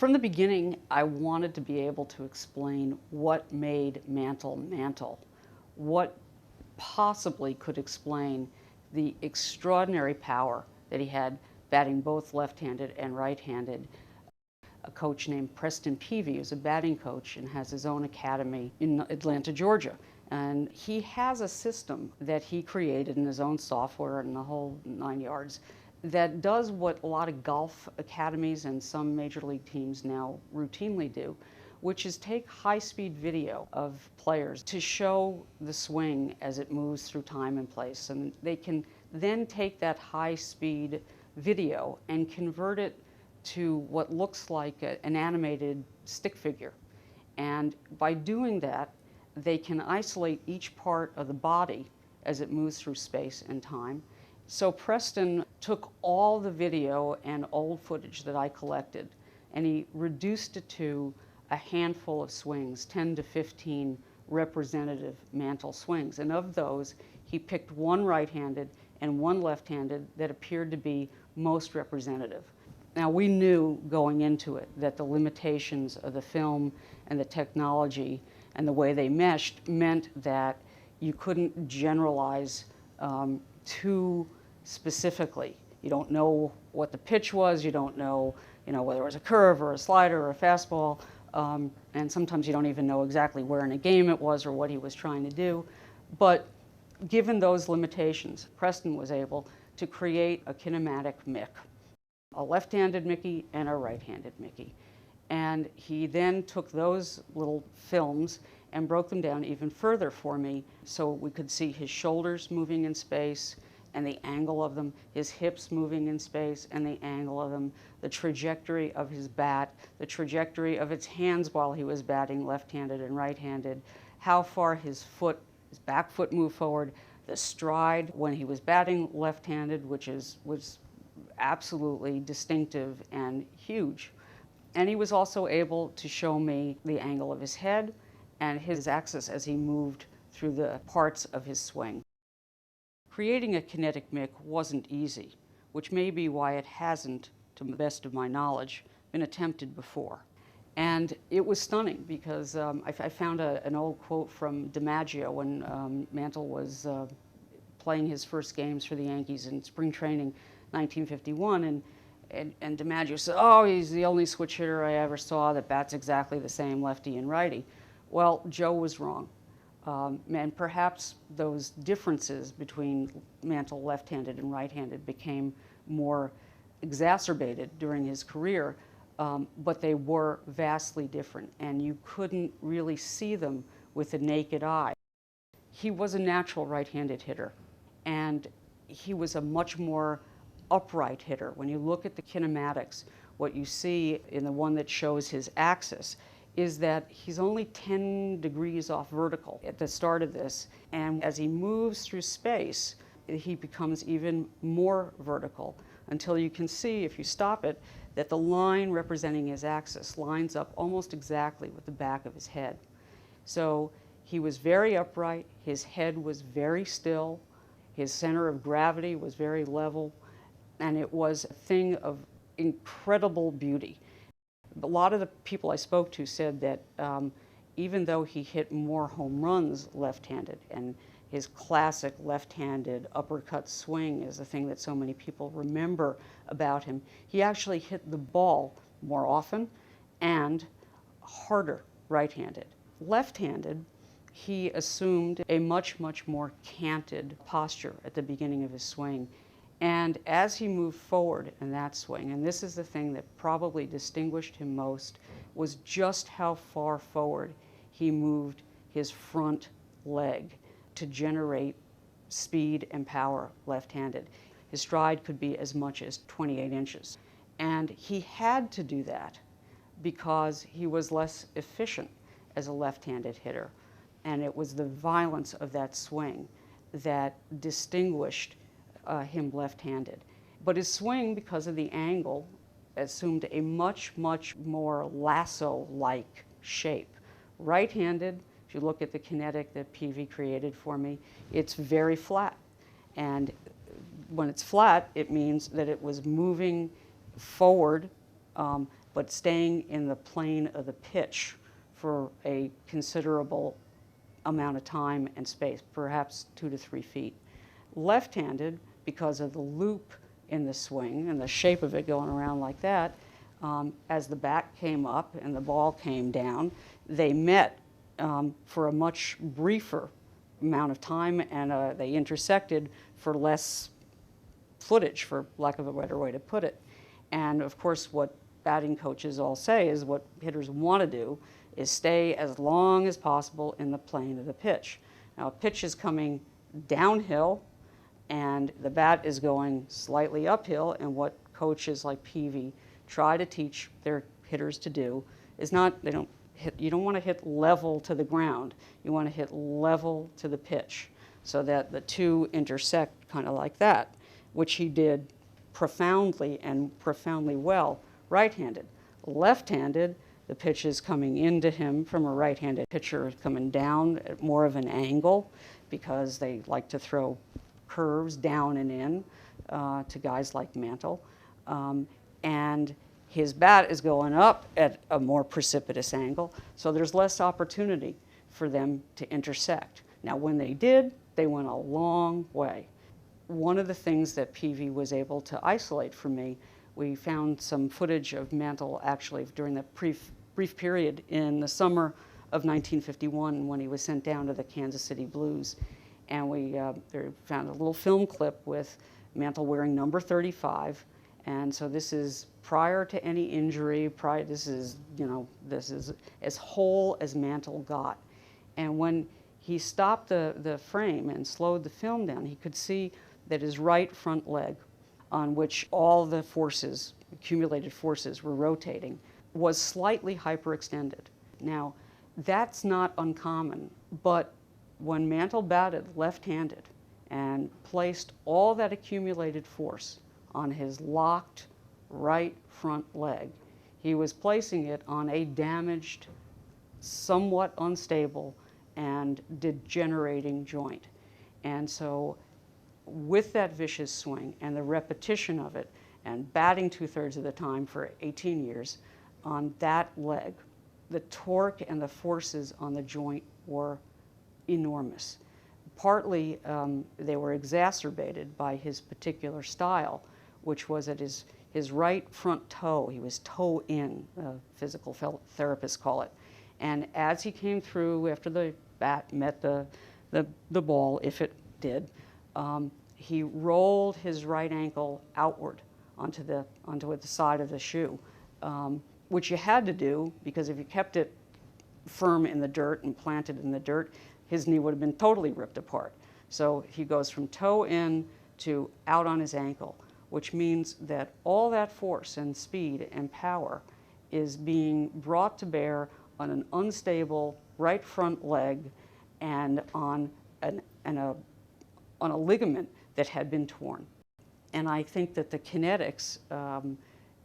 From the beginning, I wanted to be able to explain what made Mantle Mantle, what possibly could explain the extraordinary power that he had batting both left-handed and right-handed. A coach named Preston Peavy, who's a batting coach and has his own academy in Atlanta, Georgia. And he has a system that he created in his own software and the whole 9 yards that does what a lot of golf academies and some major league teams now routinely do, which is take high-speed video of players to show the swing as it moves through time and place. And they can then take that high-speed video and convert it to what looks like an animated stick figure. And by doing that, they can isolate each part of the body as it moves through space and time. So Preston took all the video and old footage that I collected, and he reduced it to a handful of swings, 10 to 15 representative Mantle swings. And of those, he picked one right-handed and one left-handed that appeared to be most representative. Now, we knew going into it that the limitations of the film and the technology and the way they meshed meant that you couldn't generalize too specifically. You don't know what the pitch was, you don't know, whether it was a curve or a slider or a fastball, and sometimes you don't even know exactly where in a game it was or what he was trying to do. But given those limitations, Preston was able to create a kinematic Mick, a left-handed Mickey and a right-handed Mickey. And he then took those little films and broke them down even further for me so we could see his shoulders moving in space and the angle of them, his hips moving in space and the angle of them, the trajectory of his bat, the trajectory of his hands while he was batting left-handed and right-handed, how far his back foot moved forward, the stride when he was batting left-handed, which was absolutely distinctive and huge. And he was also able to show me the angle of his head and his axis as he moved through the parts of his swing. Creating a kinetic Mick wasn't easy, which may be why it hasn't, to the best of my knowledge, been attempted before. And it was stunning because I found an old quote from DiMaggio when Mantle was playing his first games for the Yankees in spring training 1951, and DiMaggio said, "Oh, he's the only switch hitter I ever saw that bats exactly the same, lefty and righty." Well, Joe was wrong. And perhaps those differences between Mantle left-handed and right-handed became more exacerbated during his career, but they were vastly different, and you couldn't really see them with the naked eye. He was a natural right-handed hitter, and he was a much more upright hitter. When you look at the kinematics, what you see in the one that shows his axis is that he's only 10 degrees off vertical at the start of this, and as he moves through space, he becomes even more vertical until you can see, if you stop it, that the line representing his axis lines up almost exactly with the back of his head. So he was very upright, his head was very still, his center of gravity was very level, and it was a thing of incredible beauty. A lot of the people I spoke to said that even though he hit more home runs left-handed, and his classic left-handed uppercut swing is the thing that so many people remember about him, he actually hit the ball more often and harder right-handed. Left-handed, he assumed a much, much more canted posture at the beginning of his swing. And as he moved forward in that swing, and this is the thing that probably distinguished him most, was just how far forward he moved his front leg to generate speed and power left-handed. His stride could be as much as 28 inches. And he had to do that because he was less efficient as a left-handed hitter. And it was the violence of that swing that distinguished him left-handed. But his swing, because of the angle, assumed a much, much more lasso-like shape. Right-handed, if you look at the kinetic that Peavy created for me, it's very flat. And when it's flat, it means that it was moving forward, but staying in the plane of the pitch for a considerable amount of time and space, perhaps 2 to 3 feet. Left-handed, because of the loop in the swing and the shape of it going around like that, as the bat came up and the ball came down, they met for a much briefer amount of time, and they intersected for less footage, for lack of a better way to put it. And of course, what batting coaches all say is what hitters want to do is stay as long as possible in the plane of the pitch. Now, a pitch is coming downhill, and the bat is going slightly uphill, and what coaches like Peavy try to teach their hitters to do is you don't want to hit level to the ground. You want to hit level to the pitch so that the two intersect kind of like that, which he did profoundly and profoundly well right-handed. Left-handed, the pitch is coming into him from a right-handed pitcher, coming down at more of an angle because they like to throw curves down and in to guys like Mantle. And his bat is going up at a more precipitous angle, so there's less opportunity for them to intersect. Now, when they did, they went a long way. One of the things that Peavy was able to isolate for me, we found some footage of Mantle actually during the brief period in the summer of 1951 when he was sent down to the Kansas City Blues. And we found a little film clip with Mantle wearing number 35. And so this is prior to any injury, this is as whole as Mantle got. And when he stopped the frame and slowed the film down, he could see that his right front leg, on which all the forces, accumulated forces, were rotating, was slightly hyperextended. Now, that's not uncommon, but when Mantle batted left-handed and placed all that accumulated force on his locked right front leg, he was placing it on a damaged, somewhat unstable, and degenerating joint. And so with that vicious swing and the repetition of it and batting 2/3 of the time for 18 years on that leg, the torque and the forces on the joint were enormous. Partly they were exacerbated by his particular style, which was at his right front toe. He was toe in, physical therapists call it. And as he came through after the bat met the ball, if it did, he rolled his right ankle outward onto the side of the shoe, which you had to do because if you kept it firm in the dirt and planted in the dirt, his knee would have been totally ripped apart. So he goes from toe in to out on his ankle, which means that all that force and speed and power is being brought to bear on an unstable right front leg and on a ligament that had been torn. And I think that the kinetics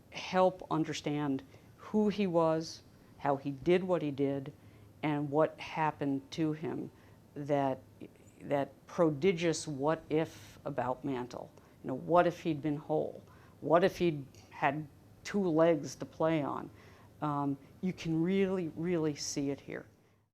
help understand who he was, how he did what he did, and what happened to him, that prodigious what if about Mantle. You know, what if he'd been whole? What if he'd had 2 legs to play on? You can really, really see it here.